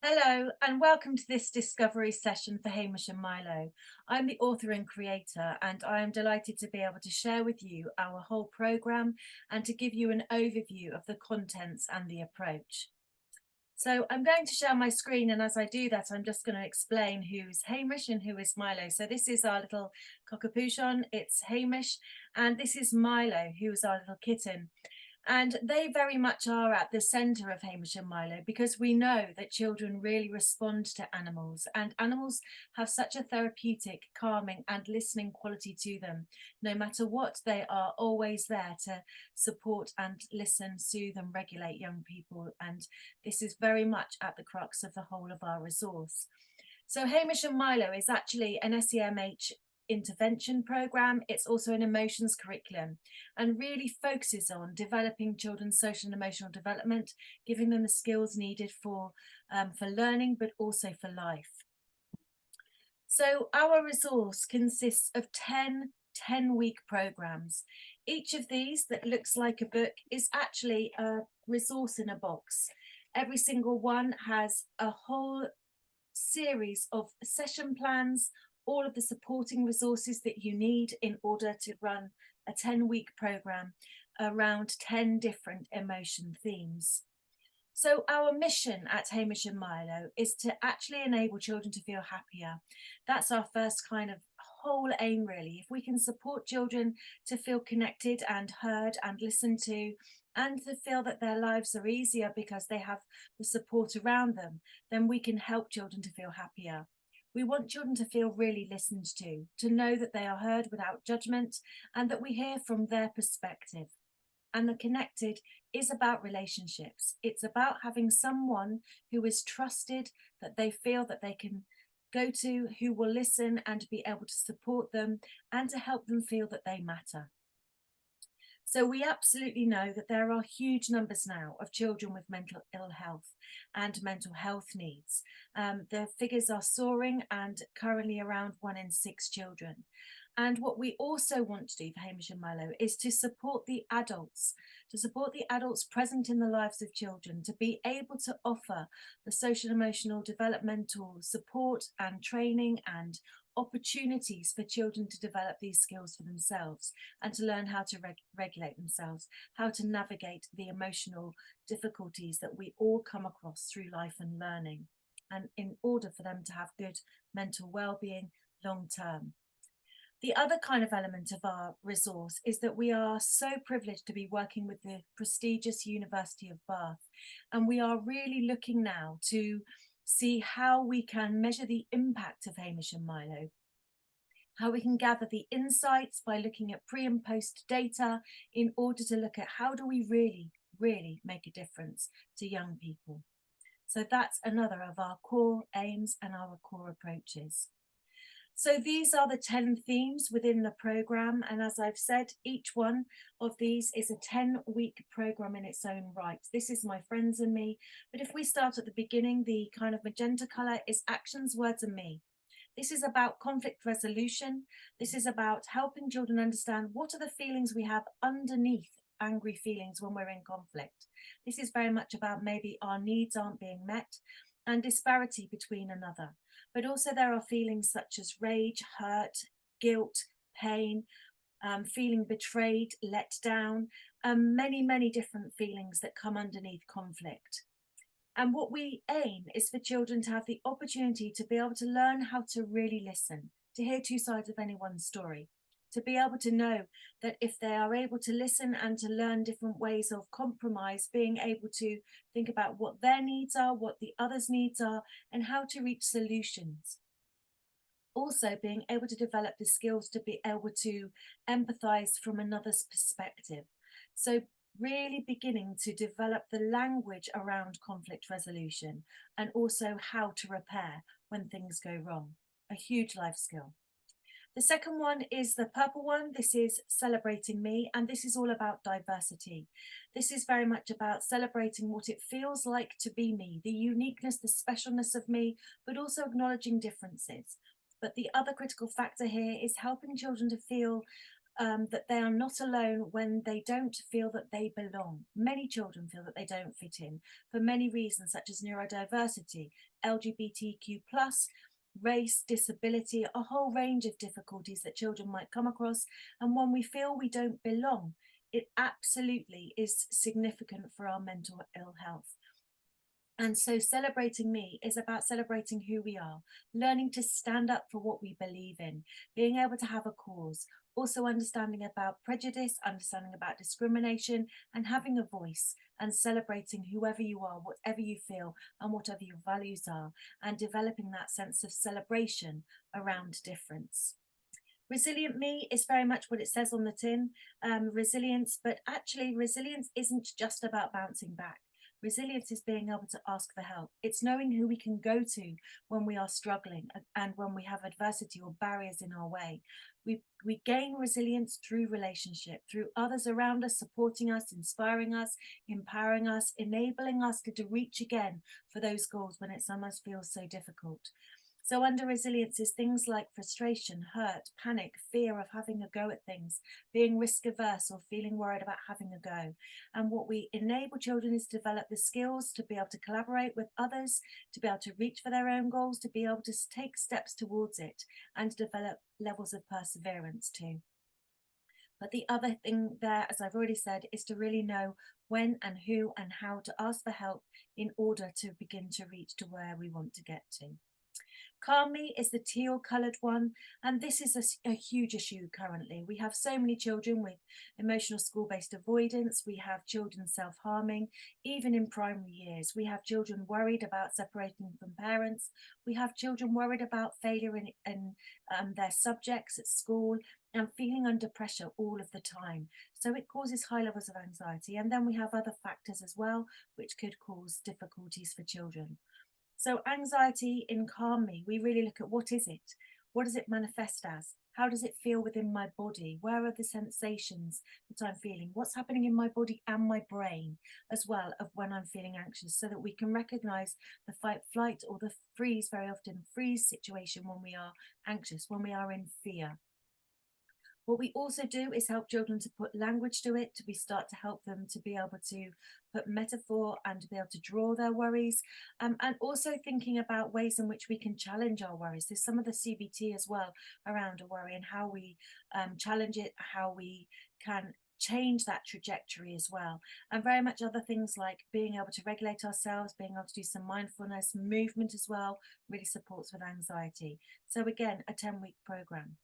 Hello, and welcome to this discovery session for Hamish and Milo. I'm the author and creator, and I am delighted to be able to share with you our whole programme and to give you an overview of the contents and the approach. So I'm going to share my screen, and as I do that, I'm just going to explain who's Hamish and who is Milo. So this is our little cockapoochon, it's Hamish, and this is Milo, who is our little kitten. And they very much are at the centre of Hamish and Milo because we know that children really respond to animals, and animals have such a therapeutic, calming, and listening quality to them. No matter what, they are always there to support and listen, soothe, and regulate young people. And this is very much at the crux of the whole of our resource. So, Hamish and Milo is actually an SEMH intervention program. It's also an emotions curriculum and really focuses on developing children's social and emotional development, giving them the skills needed for learning, but also for life. So our resource consists of 10-week programs. Each of these that looks like a book is actually a resource in a box. Every single one has a whole series of session plans, all of the supporting resources that you need in order to run a 10-week program around 10 different emotion themes. So our mission at Hamish and Milo is to actually enable children to feel happier. That's our first kind of whole aim, really. If we can support children to feel connected and heard and listened to, and to feel that their lives are easier because they have the support around them, then we can help children to feel happier. We want children to feel really listened to know that they are heard without judgment, and that we hear from their perspective. And the connected is about relationships. It's about having someone who is trusted, that they feel that they can go to, who will listen and be able to support them and to help them feel that they matter. So we absolutely know that there are huge numbers now of children with mental ill health and mental health needs. The figures are soaring, and currently around 1 in 6 children. And what we also want to do for Hamish and Milo is to support the adults present in the lives of children, to be able to offer the social, emotional, developmental support and training and opportunities for children to develop these skills for themselves and to learn how to regulate themselves, how to navigate the emotional difficulties that we all come across through life and learning, and in order for them to have good mental well-being long term. The other kind of element of our resource is that we are so privileged to be working with the prestigious University of Bath, and we are really looking now to see how we can measure the impact of Hamish and Milo, how we can gather the insights by looking at pre and post data in order to look at how do we really make a difference to young people. So that's another of our core aims and our core approaches. So these are the 10 themes within the program, and as I've said, each one of these is a 10-week program in its own right. This is my friends and me, but if we start at the beginning, the kind of magenta color is actions, words, and me. This is about conflict resolution. This is about helping children understand what are the feelings we have underneath angry feelings when we're in conflict. This is very much about maybe our needs aren't being met and disparity between another. But also there are feelings such as rage, hurt, guilt, pain, feeling betrayed, let down, many different feelings that come underneath conflict. And what we aim is for children to have the opportunity to be able to learn how to really listen, to hear two sides of anyone's story, to be able to know that if they are able to listen and to learn different ways of compromise, being able to think about what their needs are, what the other's needs are, and how to reach solutions. Also being able to develop the skills to be able to empathize from another's perspective. So really beginning to develop the language around conflict resolution and also how to repair when things go wrong. A huge life skill. The second one is the purple one. This is celebrating me, and this is all about diversity. This is very much about celebrating what it feels like to be me, the uniqueness, the specialness of me, but also acknowledging differences. But the other critical factor here is helping children to feel that they are not alone when they don't feel that they belong. Many children feel that they don't fit in for many reasons, such as neurodiversity, LGBTQ+, race, disability, a whole range of difficulties that children might come across. And when we feel we don't belong, it absolutely is significant for our mental ill health. And so celebrating me is about celebrating who we are, learning to stand up for what we believe in, being able to have a cause, also understanding about prejudice, understanding about discrimination, and having a voice, and celebrating whoever you are, whatever you feel, and whatever your values are, and developing that sense of celebration around difference. Resilient me is very much what it says on the tin, resilience, but actually resilience isn't just about bouncing back. Resilience is being able to ask for help. It's knowing who we can go to when we are struggling and when we have adversity or barriers in our way. We gain resilience through relationship, through others around us, supporting us, inspiring us, empowering us, enabling us to reach again for those goals when it sometimes feels so difficult. So under resilience is things like frustration, hurt, panic, fear of having a go at things, being risk averse or feeling worried about having a go. And what we enable children is to develop the skills to be able to collaborate with others, to be able to reach for their own goals, to be able to take steps towards it, and to develop levels of perseverance too. But the other thing there, as I've already said, is to really know when and who and how to ask for help in order to begin to reach to where we want to get to. Calm Me is the teal coloured one, and this is a huge issue currently. We have so many children with emotional school-based avoidance. We have children self-harming, even in primary years. We have children worried about separating from parents. We have children worried about failure in their subjects at school and feeling under pressure all of the time. So it causes high levels of anxiety. And then we have other factors as well, which could cause difficulties for children. So anxiety in Calm Me, we really look at what is it? What does it manifest as? How does it feel within my body? Where are the sensations that I'm feeling? What's happening in my body and my brain as well of when I'm feeling anxious, so that we can recognize the fight, flight, or the freeze, very often freeze situation when we are anxious, when we are in fear. What we also do is help children to put language to it, we start to help them to be able to put metaphor and to be able to draw their worries, and also thinking about ways in which we can challenge our worries. There's some of the CBT as well around a worry and how we challenge it, how we can change that trajectory as well, and very much other things like being able to regulate ourselves, being able to do some mindfulness, movement as well, really supports with anxiety. So again, a 10-week program.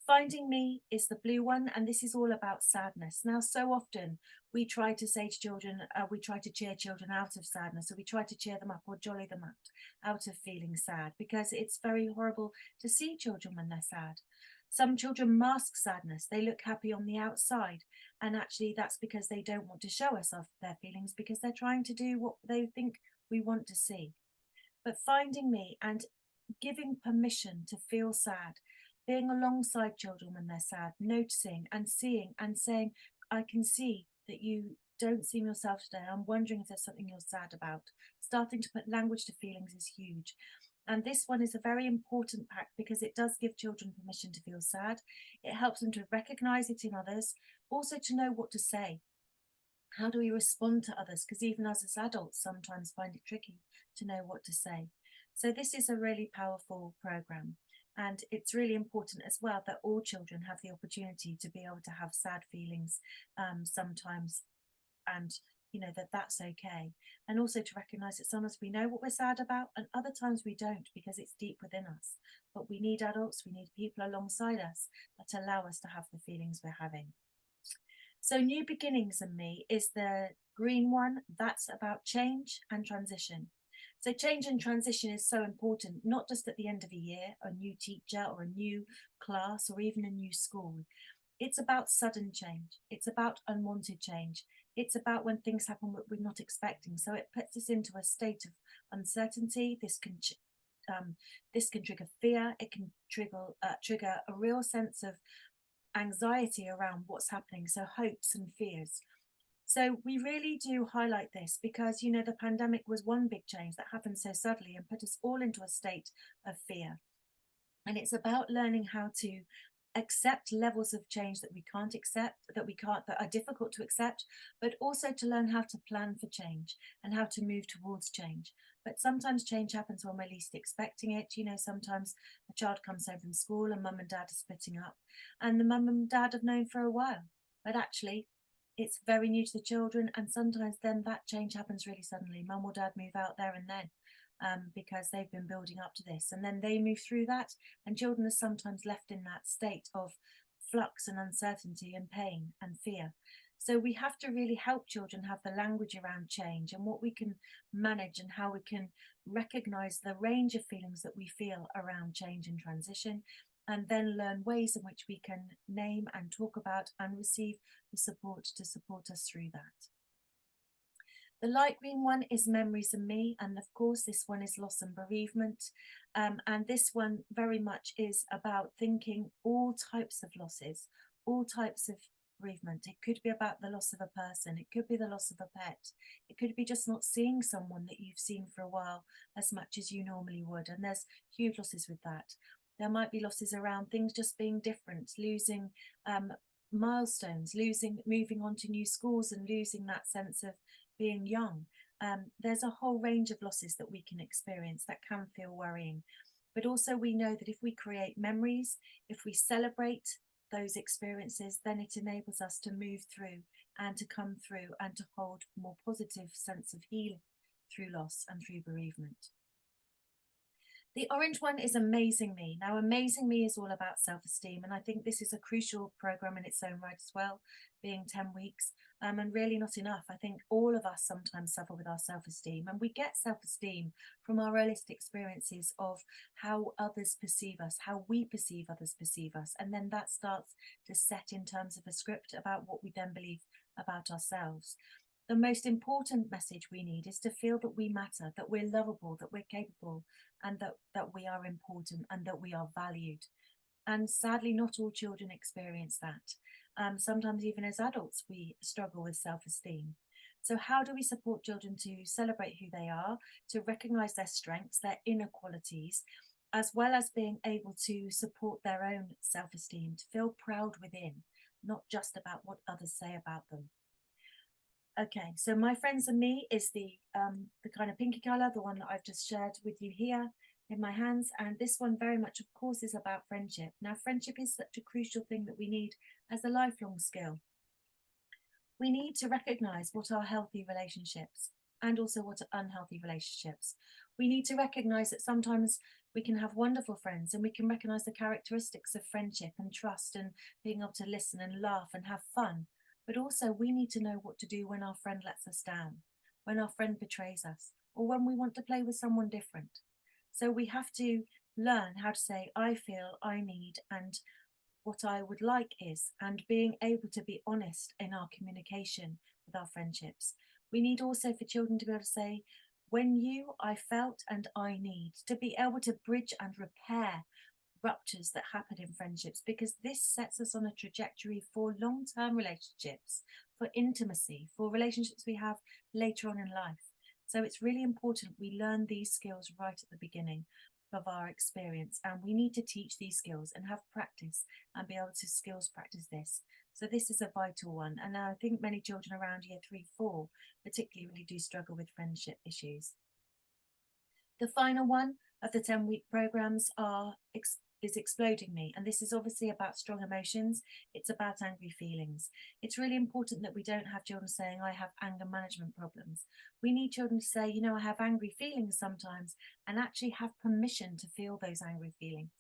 Finding Me is the blue one, and this is all about sadness. Now, so often we try to say to children, we try to cheer children out of sadness, or we try to cheer them up or jolly them up out of feeling sad, because it's very horrible to see children when they're sad. Some children mask sadness. They look happy on the outside, and actually that's because they don't want to show us their feelings, because they're trying to do what they think we want to see. But finding me and giving permission to feel sad, being alongside children when they're sad, noticing and seeing and saying, I can see that you don't seem yourself today. I'm wondering if there's something you're sad about. Starting to put language to feelings is huge. And this one is a very important pack because it does give children permission to feel sad. It helps them to recognize it in others, also to know what to say. How do we respond to others? Because even us as adults sometimes find it tricky to know what to say. So this is a really powerful program. And it's really important as well that all children have the opportunity to be able to have sad feelings sometimes, and that's okay. And also to recognize that sometimes we know what we're sad about and other times we don't, because it's deep within us. But we need adults, we need people alongside us that allow us to have the feelings we're having. So New Beginnings in Me is the green one. That's about change and transition. So change and transition is so important, not just at the end of a year, a new teacher or a new class or even a new school. It's about sudden change. It's about unwanted change. It's about when things happen that we're not expecting. So it puts us into a state of uncertainty. This can trigger fear. It can trigger a real sense of anxiety around what's happening. So hopes and fears. So we really do highlight this because, the pandemic was one big change that happened so suddenly and put us all into a state of fear. And it's about learning how to accept levels of change that we can't accept, that are difficult to accept, but also to learn how to plan for change and how to move towards change. But sometimes change happens when we're least expecting it. You know, sometimes a child comes home from school and mum and dad are splitting up, and the mum and dad have known for a while, but actually it's very new to the children, and sometimes then that change happens really suddenly. Mum or dad move out there and then, because they've been building up to this, and then they move through that, and children are sometimes left in that state of flux and uncertainty and pain and fear. So we have to really help children have the language around change and what we can manage and how we can recognize the range of feelings that we feel around change and transition, and then learn ways in which we can name and talk about and receive the support to support us through that. The light green one is Memories and Me, and of course this one is Loss and Bereavement, and this one very much is about thinking all types of losses, all types of bereavement. It could be about the loss of a person, it could be the loss of a pet, it could be just not seeing someone that you've seen for a while as much as you normally would, and there's huge losses with that. There might be losses around things just being different, losing milestones, moving on to new schools and losing that sense of being young. There's a whole range of losses that we can experience that can feel worrying. But also we know that if we create memories, if we celebrate those experiences, then it enables us to move through and to come through and to hold a more positive sense of healing through loss and through bereavement. The orange one is Amazing Me. Now, Amazing Me is all about self-esteem, and I think this is a crucial program in its own right as well, being 10 weeks, and really not enough. I think all of us sometimes suffer with our self-esteem, and we get self-esteem from our earliest experiences of how others perceive us, how we perceive others perceive us, and then that starts to set in terms of a script about what we then believe about ourselves. The most important message we need is to feel that we matter, that we're lovable, that we're capable, and that we are important and that we are valued. And sadly, not all children experience that. Sometimes even as adults, we struggle with self-esteem. So how do we support children to celebrate who they are, to recognize their strengths, their inner qualities, as well as being able to support their own self-esteem, to feel proud within, not just about what others say about them? Okay, so My Friends and Me is the kind of pinky color, the one that I've just shared with you here in my hands. And this one very much, of course, is about friendship. Now, friendship is such a crucial thing that we need as a lifelong skill. We need to recognize what are healthy relationships and also what are unhealthy relationships. We need to recognize that sometimes we can have wonderful friends, and we can recognize the characteristics of friendship and trust and being able to listen and laugh and have fun. But also we need to know what to do when our friend lets us down, when our friend betrays us, or when we want to play with someone different. So we have to learn how to say, I feel, I need, and what I would like is, and being able to be honest in our communication with our friendships. We need also for children to be able to say, when you, I felt, and I need, to be able to bridge and repair ruptures that happen in friendships, because this sets us on a trajectory for long-term relationships, for intimacy, for relationships we have later on in life. So it's really important we learn these skills right at the beginning of our experience, and we need to teach these skills and have practice and be able to skills practice this. So this is a vital one, and I think many children around year 3-4 particularly really do struggle with friendship issues. The final one of the 10-week programs is Exploding Me, and this is obviously about strong emotions. It's about angry feelings. It's really important that we don't have children saying, I have anger management problems. We need children to say, you know, I have angry feelings sometimes, and actually have permission to feel those angry feelings.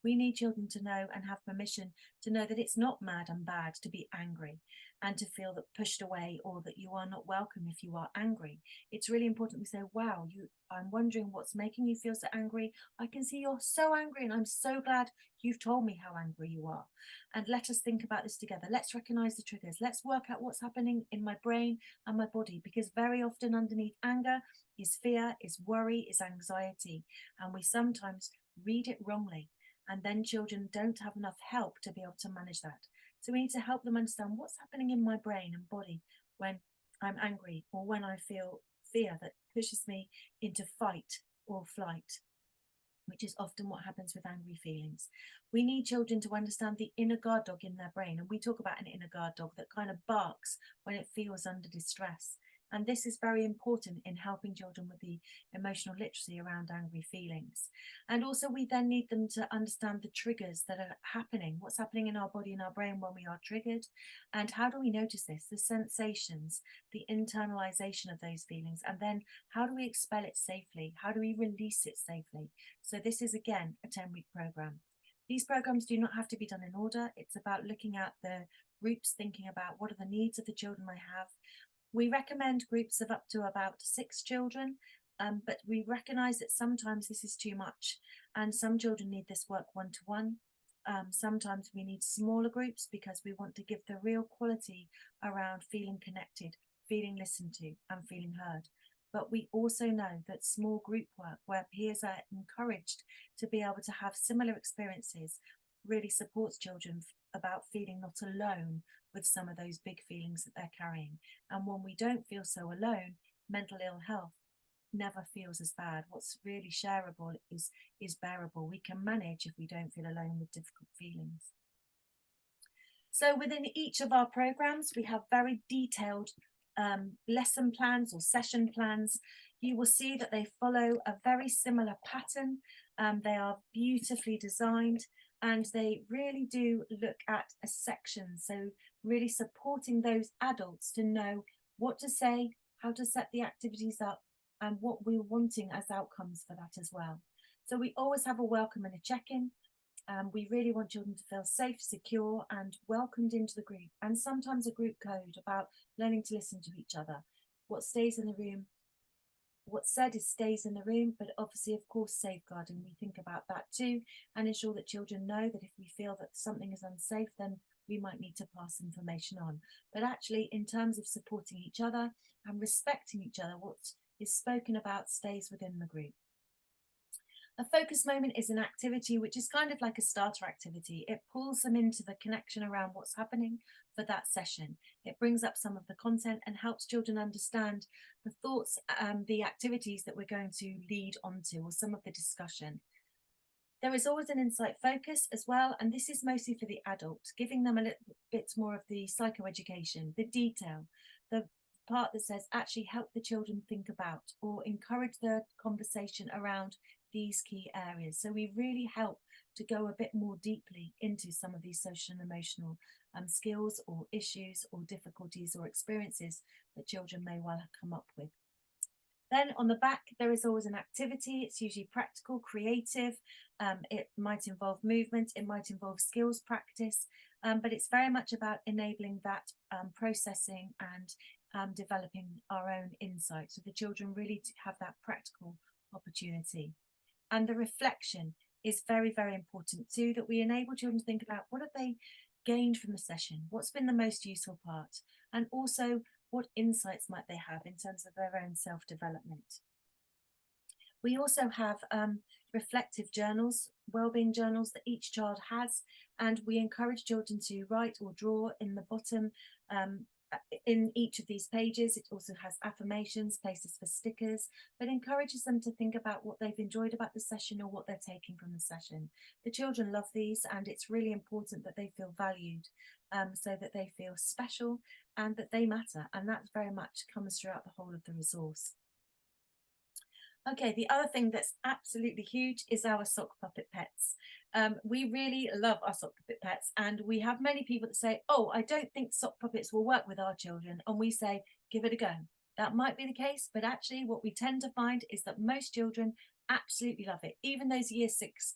We need children to know and have permission to know that it's not mad and bad to be angry and to feel that pushed away, or that you are not welcome if you are angry. It's really important we say, wow, I'm wondering what's making you feel so angry. I can see you're so angry, and I'm so glad you've told me how angry you are. And let us think about this together. Let's recognize the triggers. Let's work out what's happening in my brain and my body, because very often underneath anger is fear, is worry, is anxiety. And we sometimes read it wrongly. And then children don't have enough help to be able to manage that. So we need to help them understand what's happening in my brain and body when I'm angry, or when I feel fear that pushes me into fight or flight. which is often what happens with angry feelings. We need children to understand the inner guard dog in their brain. And we talk about an inner guard dog that kind of barks when it feels under distress. And this is very important in helping children with the emotional literacy around angry feelings. And also we then need them to understand the triggers that are happening, what's happening in our body and our brain when we are triggered, and how do we notice this, the sensations, the internalization of those feelings, and then how do we expel it safely? How do we release it safely? So this is again a 10-week program. These programs do not have to be done in order. It's about looking at the groups, thinking about what are the needs of the children I have. We recommend groups of up to about 6 children, but we recognise that sometimes this is too much and some children need this work one-to-one. Sometimes we need smaller groups because we want to give the real quality around feeling connected, feeling listened to and feeling heard. But we also know that small group work where peers are encouraged to be able to have similar experiences really supports children about feeling not alone with some of those big feelings that they're carrying. And when we don't feel so alone, mental ill health never feels as bad. What's really shareable is bearable. We can manage if we don't feel alone with difficult feelings. So within each of our programs, we have very detailed lesson plans or session plans. You will see that they follow a very similar pattern. They are beautifully designed and they really do look at a section. So really supporting those adults to know what to say, how to set the activities up, and what we're wanting as outcomes for that as well. So we always have a welcome and a check-in. We really want children to feel safe, secure, and welcomed into the group. And sometimes a group code about learning to listen to each other. What stays in the room, what's said is stays in the room, but obviously, of course, safeguarding. We think about that too, and ensure that children know that if we feel that something is unsafe, then we might need to pass information on. But actually, in terms of supporting each other and respecting each other, what is spoken about stays within the group. A focus moment is an activity which is kind of like a starter activity. It pulls them into the connection around what's happening for that session. It brings up some of the content and helps children understand the thoughts and the activities that we're going to lead onto, or some of the discussion. There is always an insight focus as well, and this is mostly for the adults, giving them a little bit more of the psychoeducation, the detail, the part that says actually help the children think about or encourage the conversation around these key areas. So we really help to go a bit more deeply into some of these social and emotional skills or issues or difficulties or experiences that children may well come up with. Then on the back, there is always an activity. It's usually practical, creative. It might involve movement. It might involve skills practice, but it's very much about enabling that processing and developing our own insight. So the children really have that practical opportunity. And the reflection is very, very important too, that we enable children to think about what have they gained from the session, what's been the most useful part, and also what insights might they have in terms of their own self-development. We also have reflective journals, wellbeing journals that each child has, and we encourage children to write or draw in the bottom in each of these pages. It also has affirmations, places for stickers, but encourages them to think about what they've enjoyed about the session or what they're taking from the session. The children love these, and it's really important that they feel valued, so that they feel special and that they matter, and that very much comes throughout the whole of the resource. Okay, the other thing that's absolutely huge is our sock puppet pets. We really love our sock puppet pets, and we have many people that say, oh, I don't think sock puppets will work with our children. And we say, give it a go. That might be the case, but actually what we tend to find is that most children absolutely love it. Even those year 6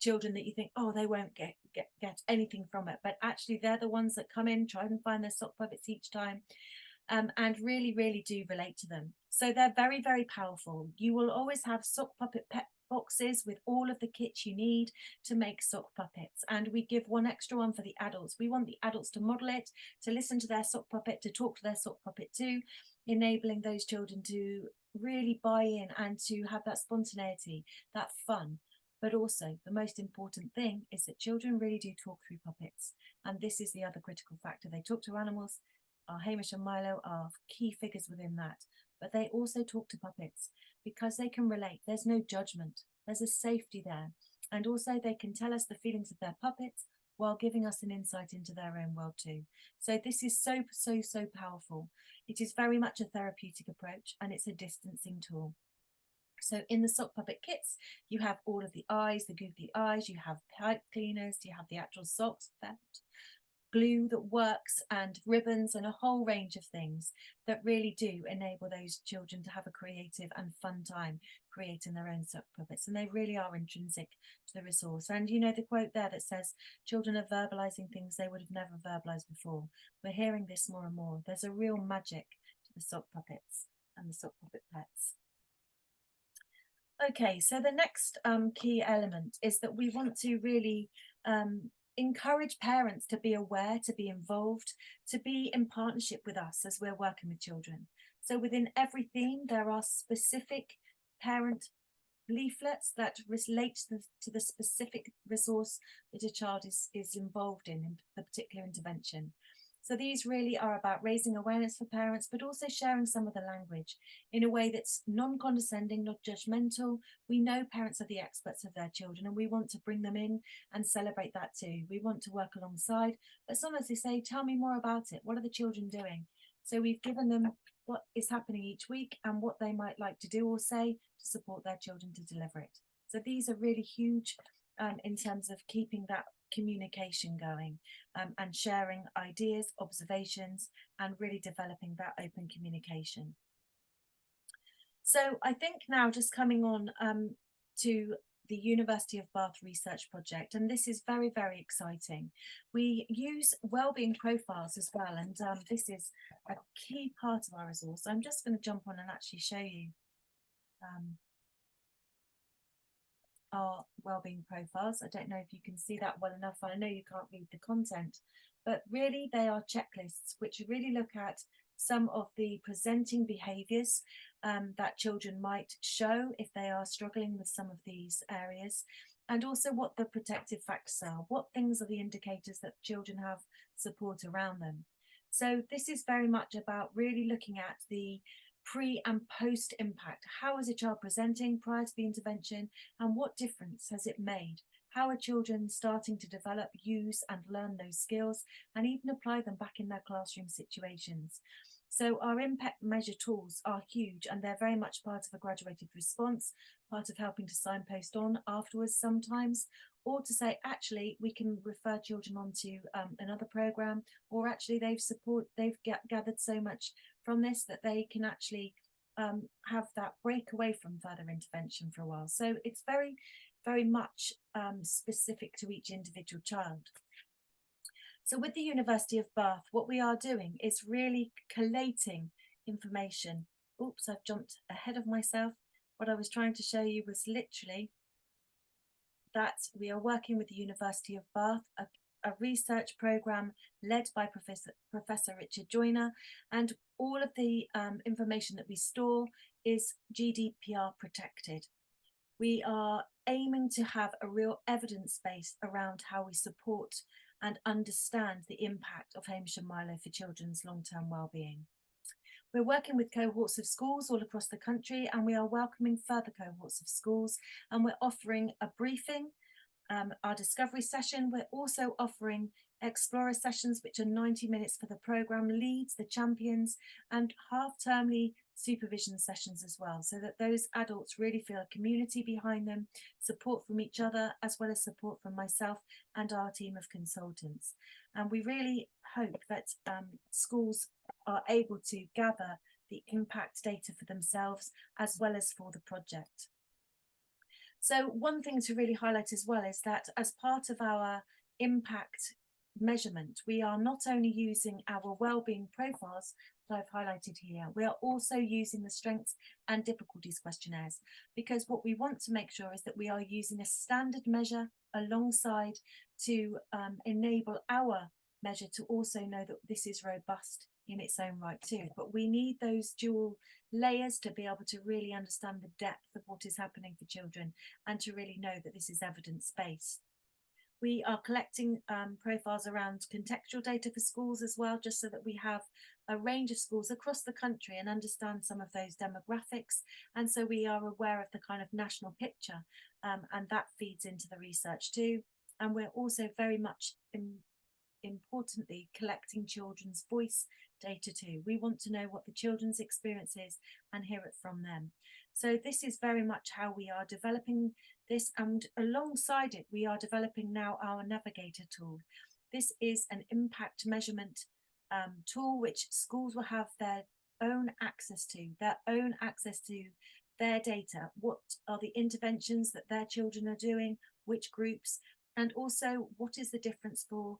children that you think, oh, they won't get anything from it. But actually they're the ones that come in, try and find their sock puppets each time. And really, really do relate to them. So they're very, very powerful. You will always have sock puppet pet boxes with all of the kits you need to make sock puppets. And we give one extra one for the adults. We want the adults to model it, to listen to their sock puppet, to talk to their sock puppet too, enabling those children to really buy in and to have that spontaneity, that fun. But also the most important thing is that children really do talk through puppets. And this is the other critical factor. They talk to animals. Our Hamish and Milo are key figures within that, but they also talk to puppets because they can relate. There's no judgment. There's a safety there. And also they can tell us the feelings of their puppets while giving us an insight into their own world too. So this is so powerful. It is very much a therapeutic approach, and it's a distancing tool. So in the sock puppet kits, you have all of the eyes, the googly eyes, you have pipe cleaners, you have the actual socks, felt, glue that works, and ribbons, and a whole range of things that really do enable those children to have a creative and fun time creating their own sock puppets. And they really are intrinsic to the resource. And you know the quote there that says children are verbalizing things they would have never verbalized before. We're hearing this more and more. There's a real magic to the sock puppets and the sock puppet pets. Okay, so the next key element is that we want to really encourage parents to be aware, to be involved, to be in partnership with us as we're working with children. So within every theme, there are specific parent leaflets that relate to the specific resource that a child is involved in the particular intervention. So these really are about raising awareness for parents, but also sharing some of the language in a way that's non-condescending, not judgmental. We know parents are the experts of their children, and we want to bring them in and celebrate that too. We want to work alongside, but sometimes they say, tell me more about it. What are the children doing? So we've given them what is happening each week and what they might like to do or say to support their children to deliver it. So these are really huge in terms of keeping that communication going and sharing ideas, observations, and really developing that open communication. So I think now just coming on to the University of Bath research project, and this is very, very exciting. We use wellbeing profiles as well, and this is a key part of our resource. I'm just going to jump on and actually show you our wellbeing profiles. I don't know if you can see that well enough. I know you can't read the content, but really they are checklists which really look at some of the presenting behaviours that children might show if they are struggling with some of these areas, and also what the protective factors are, what things are the indicators that children have support around them. So this is very much about really looking at the pre and post impact. How is a child presenting prior to the intervention, and what difference has it made? How are children starting to develop, use and learn those skills, and even apply them back in their classroom situations? So our impact measure tools are huge, and they're very much part of a graduated response, part of helping to signpost on afterwards sometimes, or to say, actually, we can refer children onto another program, or actually they've gathered so much from this that they can actually have that break away from further intervention for a while. So it's very, very much specific to each individual child. So with the University of Bath, what we are doing is really collating information. Oops, I've jumped ahead of myself. What I was trying to show you was literally that we are working with the University of Bath, a research program led by Professor Richard Joyner, and all of the information that we store is GDPR protected. We are aiming to have a real evidence base around how we support and understand the impact of Hamish and Milo for children's long-term well-being. We're working with cohorts of schools all across the country, and we are welcoming further cohorts of schools, and we're offering a briefing, our discovery session. We're also offering explorer sessions, which are 90 minutes for the programme leads, the champions, and half-termly supervision sessions as well, so that those adults really feel a community behind them, support from each other, as well as support from myself and our team of consultants. And we really hope that schools are able to gather the impact data for themselves as well as for the project. So one thing to really highlight as well is that as part of our impact measurement, we are not only using our wellbeing profiles that I've highlighted here, we are also using the strengths and difficulties questionnaires, because what we want to make sure is that we are using a standard measure alongside to enable our measure to also know that this is robust in its own right too. But we need those dual layers to be able to really understand the depth of what is happening for children and to really know that this is evidence-based. We are collecting profiles around contextual data for schools as well, just so that we have a range of schools across the country and understand some of those demographics. And so we are aware of the kind of national picture, and that feeds into the research too. And we're also very much importantly collecting children's voice data too. We want to know what the children's experience is and hear it from them. So this is very much how we are developing this, and alongside it we are developing now our navigator tool. This is an impact measurement tool which schools will have their own access to their data. What are the interventions that their children are doing, which groups, and also what is the difference for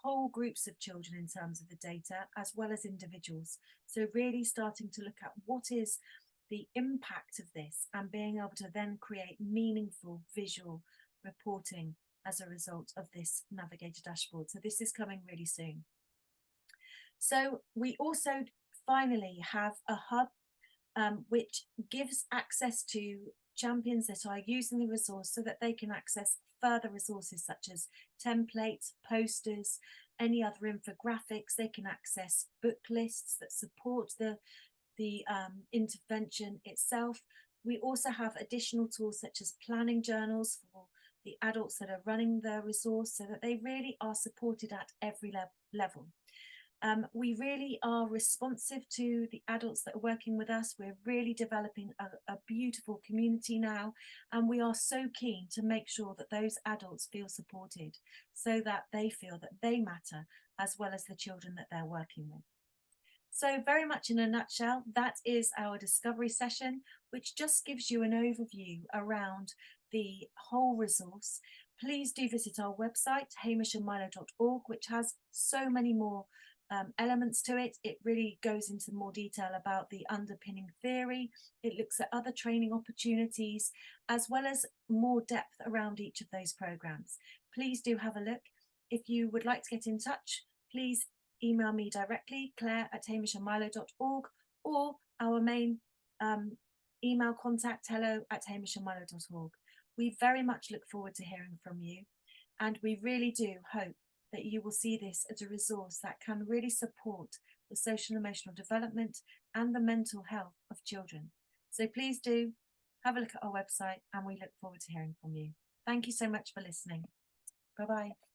whole groups of children in terms of the data as well as individuals. So really starting to look at what is the impact of this and being able to then create meaningful visual reporting as a result of this navigator dashboard. So this is coming really soon. So we also finally have a hub which gives access to champions that are using the resource so that they can access further resources such as templates, posters, any other infographics. They can access book lists that support the intervention itself. We also have additional tools such as planning journals for the adults that are running the resource, so that they really are supported at every level. We really are responsive to the adults that are working with us. We're really developing a beautiful community now, and we are so keen to make sure that those adults feel supported so that they feel that they matter as well as the children that they're working with. So very much in a nutshell, that is our discovery session, which just gives you an overview around the whole resource. Please do visit our website, hamishandmilo.org, which has so many more elements to it. It really goes into more detail about the underpinning theory. It looks at other training opportunities, as well as more depth around each of those programs. Please do have a look. If you would like to get in touch, please email me directly, clare@hamishandmilo.org, or our main email contact, hello@hamishandmilo.org. We very much look forward to hearing from you, and we really do hope that you will see this as a resource that can really support the social and emotional development and the mental health of children. So please do have a look at our website, and we look forward to hearing from you. Thank you so much for listening. Bye-bye.